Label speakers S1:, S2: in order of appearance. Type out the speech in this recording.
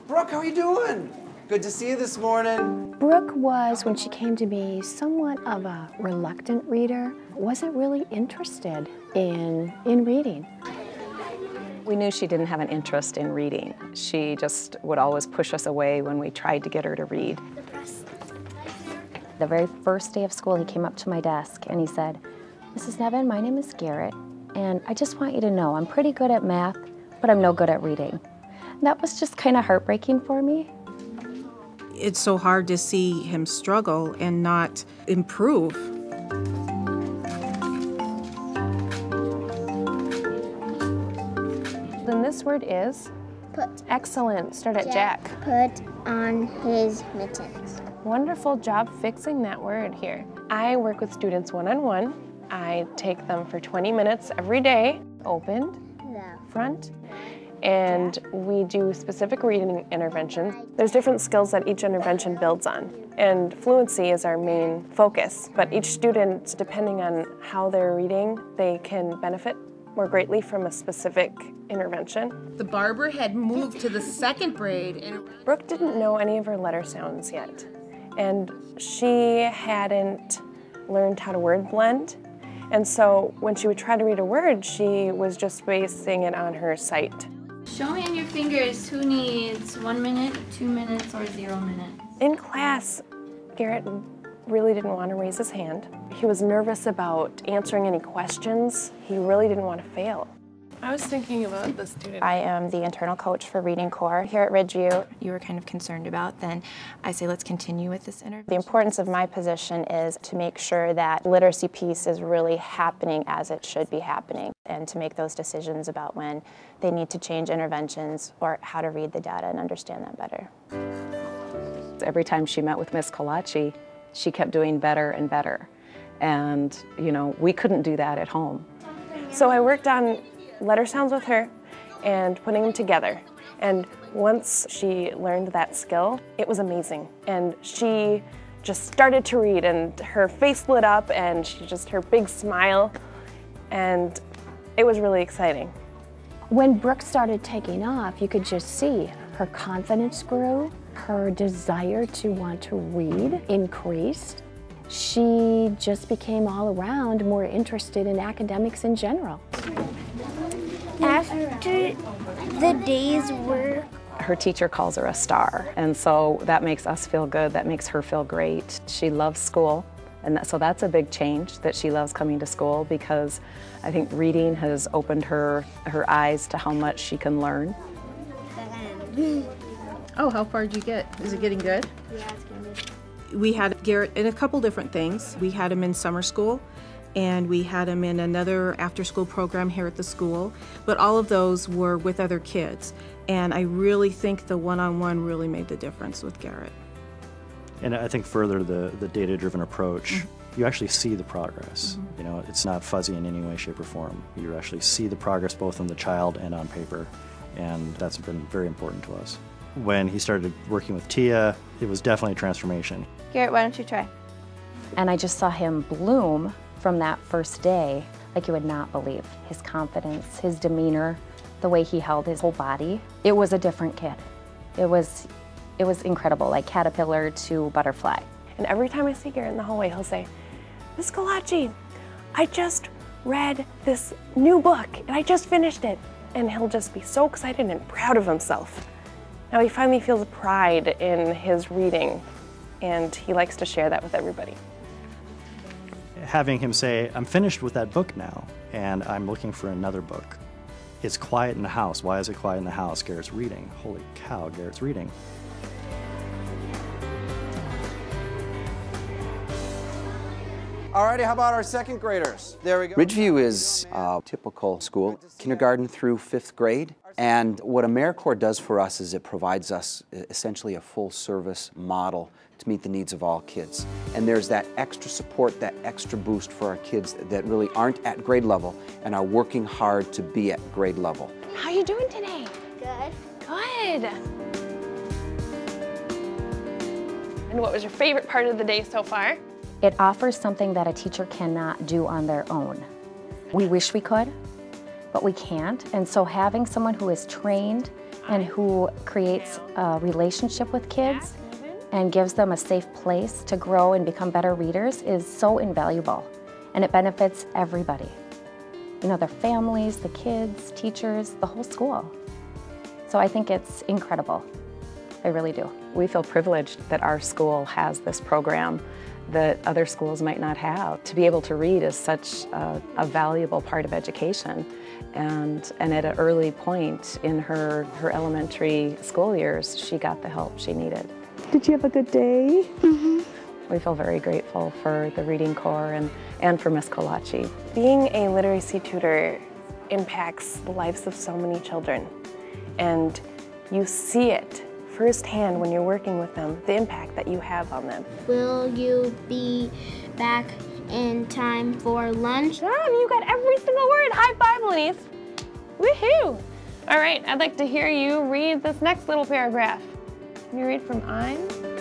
S1: Brooke, how are you doing? Good to see you this morning.
S2: Brooke was, when she came to me, somewhat of a reluctant reader. Wasn't really interested in reading.
S3: We knew she didn't have an interest in reading. She just would always push us away when we tried to get her to read.
S4: The very first day of school, he came up to my desk and he said, "Mrs. Nevin, my name is Garrett, and I just want you to know I'm pretty good at math, but I'm no good at reading." And that was just kind of heartbreaking for me.
S5: It's so hard to see him struggle and not improve.
S6: Then this word is?
S7: Put.
S6: Excellent. Start at Jack.
S7: Put on his mittens.
S6: Wonderful job fixing that word here. I work with students one-on-one. I take them for 20 minutes every day, opened, front, and we do specific reading interventions. There's different skills that each intervention builds on, and fluency is our main focus, but each student, depending on how they're reading, they can benefit more greatly from a specific intervention.
S5: The barber had moved to the second grade. And
S6: Brooke didn't know any of her letter sounds yet, and she hadn't learned how to word blend. And so when she would try to read a word, she was just basing it on her sight.
S8: Show me on your fingers who needs 1 minute, 2 minutes, or 0 minutes.
S6: In class, Garrett really didn't want to raise his hand. He was nervous about answering any questions. He really didn't want to fail. I was thinking about the student.
S9: I am the internal coach for Reading Corps here at Ridgeview. You were kind of concerned about, then I say let's continue with this interview. The importance of my position is to make sure that literacy piece is really happening as it should be happening, and to make those decisions about when they need to change interventions or how to read the data and understand that better.
S3: Every time she met with Miss Kalachi, she kept doing better and better. And, you know, we couldn't do that at home.
S6: So I worked on letter sounds with her and putting them together. And once she learned that skill, it was amazing. And she just started to read, and her face lit up, and her big smile, and it was really exciting.
S2: When Brooke started taking off, you could just see her confidence grew, her desire to want to read increased. She just became all around more interested in academics in general.
S7: After the day's work,
S3: Her teacher calls her a star, and so that makes us feel good, that makes her feel great. She loves school, and so that's a big change, that she loves coming to school, because I think reading has opened her eyes to how much she can learn.
S5: oh, how far did you get? Is it getting good?
S7: Yeah, it's getting good.
S5: We had Garrett in a couple different things. We had him in summer school, and we had him in another after-school program here at the school, but all of those were with other kids. And I really think the one-on-one really made the difference with Garrett.
S10: And I think further, the data-driven approach, you actually see the progress. You know, it's not fuzzy in any way, shape, or form. You actually see the progress both in the child and on paper, and that's been very important to us. When he started working with Tia, it was definitely a transformation.
S9: Garrett, why don't you try?
S4: And I just saw him bloom from that first day like you would not believe. His confidence, his demeanor, the way he held his whole body. It was a different kid. It was incredible, like caterpillar to butterfly.
S6: And every time I see Garrett in the hallway, he'll say, "Miss Kalachi, I just read this new book, and I just finished it." And he'll just be so excited and proud of himself. Now he finally feels pride in his reading, and he likes to share that with everybody.
S10: Having him say, "I'm finished with that book now, and I'm looking for another book." It's quiet in the house. Why is it quiet in the house? Garrett's reading. Holy cow, Garrett's reading.
S1: Alrighty, how about our second graders? There we go. Ridgeview is a typical school, kindergarten through 5th grade. And what AmeriCorps does for us is it provides us essentially a full-service model to meet the needs of all kids. And there's that extra support, that extra boost for our kids that really aren't at grade level and are working hard to be at grade level.
S6: How are you doing today?
S7: Good.
S6: Good. And what was your favorite part of the day so far?
S4: It offers something that a teacher cannot do on their own. We wish we could, but we can't. And so having someone who is trained and who creates a relationship with kids and gives them a safe place to grow and become better readers is so invaluable. And it benefits everybody. You know, their families, the kids, teachers, the whole school. So I think it's incredible. I really do.
S3: We feel privileged that our school has this program that other schools might not have. To be able to read is such a valuable part of education. And at an early point in her elementary school years, she got the help she needed.
S11: Did you have a good day?
S7: Mm-hmm.
S3: We feel very grateful for the Reading Corps and for Miss Kolachi.
S6: Being a literacy tutor impacts the lives of so many children, and you see it firsthand when you're working with them, the impact that you have on them.
S7: Will you be back in time for lunch?
S6: John, you got every single word. High five, Lenise. Woohoo! All right, I'd like to hear you read this next little paragraph. Can you read from I'm?